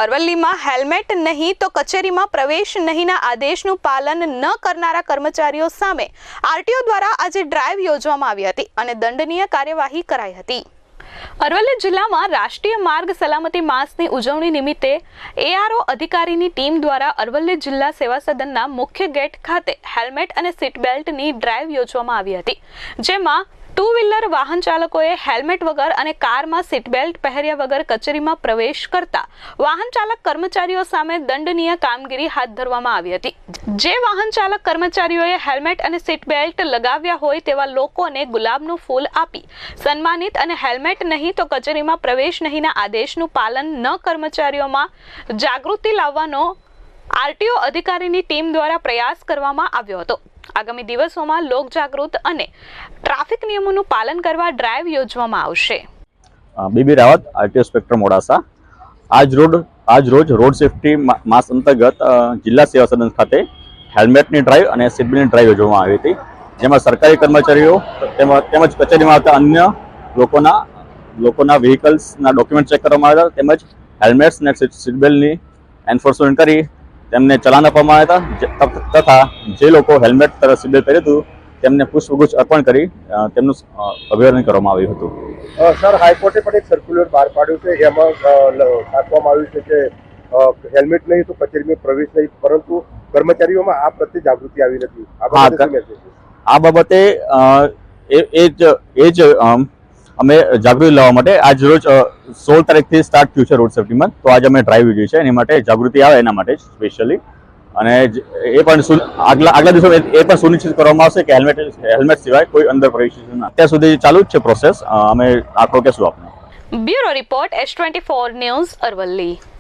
અરવલ્લીમાં helmet નહીં તો કચેરીમાં પ્રવેશ નહીંના આદેશનું પાલન ન કરનારા કર્મચારીઓ સામે આરટીઓ દ્વારા આજે ડ્રાઈવ યોજવામાં આવી હતી અને દંડનીય કાર્યવાહી કરાઈ હતી। અરવલ્લી જિલ્લામાં રાષ્ટ્રીય માર્ગ સલામતી માસની ઉજવણી નિમિત્તે એઆરઓ અધિકારીની ટીમ દ્વારા અરવલ્લી જિલ્લા સેવા સદનના મુખ્ય ગેટ ખાતે હેલ્મેટ અને સીટ બેલ્ટની ડ્રાઈવ યોજવામાં આવી હતી, જેમાં ટુ વ્હીલર વાહન ચાલકોએ હેલ્મેટ વગર અને કારમાં સીટ બેલ્ટ પહેર્યા વગર કચેરીમાં પ્રવેશ કરતા વાહન ચાલક કર્મચારીઓ સામે દંડનીય કામગીરી હાથ ધરવામાં આવી હતી। જે વાહન ચાલક કર્મચારીઓએ હેલ્મેટ અને સીટ બેલ્ટ લગાવ્યા હોય તેવા લોકોને ગુલાબનું ફૂલ આપી સન્માનિત અને હેલ્મેટ નહીં તો કચેરીમાં પ્રવેશ નહીંના આદેશનું પાલન ન કર્મચારીઓમાં જાગૃતિ લાવવાનો આરટીઓ અધિકારીની ટીમ દ્વારા પ્રયાસ કરવામાં આવ્યો હતો। આગામી દિવસોમાં લોક જાગૃત અને ટ્રાફિક નિયમોનું પાલન કરવા ડ્રાઈવ યોજવામાં આવશે। BB Rawat, RTO inspector Modasa. આજ રોજ રોડ સેફટી માસ અંતર્ગત જિલ્લા સેવા સદન ખાતે હેલ્મેટની ડ્રાઈવ અને સીટ બેલ્ટની ડ્રાઈવ યોજવામાં આવી હતી, જેમાં સરકારી કર્મચારીઓ તેમજ કચેરીમાં આવતા અન્ય લોકોના વ્હીકલ્સના ડોક્યુમેન્ટ ચેક કરવામાં આવ્યા હતા, તેમજ હેલ્મેટ્સ અને સીટ બેલ્ટની એન્ફોર્સમેન્ટ કરી તેમને ચલાન આપવામાં આવ્યા હતા તથા જે લોકો હેલ્મેટ તથા સીટ બેલ્ટ પહેર્યું હતું તેમને પુષ્પગુચ્છ અર્પણ કરી તેમનું અભિવાદન કરવામાં આવ્યું હતું। સર, હાઈકોર્ટે પણ એક સર્ક્યુલર બહાર પાડ્યું છે, એમાં આપવામાં આવ્યું છે કે હેલ્મેટ નહીં તો કચેરીમાં પ્રવેશ નહીં, પરંતુ કર્મચારીઓમાં આ પ્રત્યે જાગૃતિ આવી નથી। આ બાબતે એ જ અમે જાગૃતિ લાવવા માટે આજ રોજ 16 તારીખથી સ્ટાર્ટ થયું છે રોડ સેફ્ટી મંથ, તો આજે અમે ડ્રાઈવ યોજી છે, એની માટે જાગૃતિ આવે એના માટે સ્પેશિયલી, અને એ પણ આગલા દિવસો એ પણ સુનિશ્ચિત કરવામાં આવશે કે હેલ્મેટ સિવાય કોઈ અંદર પ્રવેશ ન। અત્યાર સુધી ચાલુ જ છે પ્રોસેસ, અમે આંકડો કહેશું આપને। Bureau report S24 news Aravalli.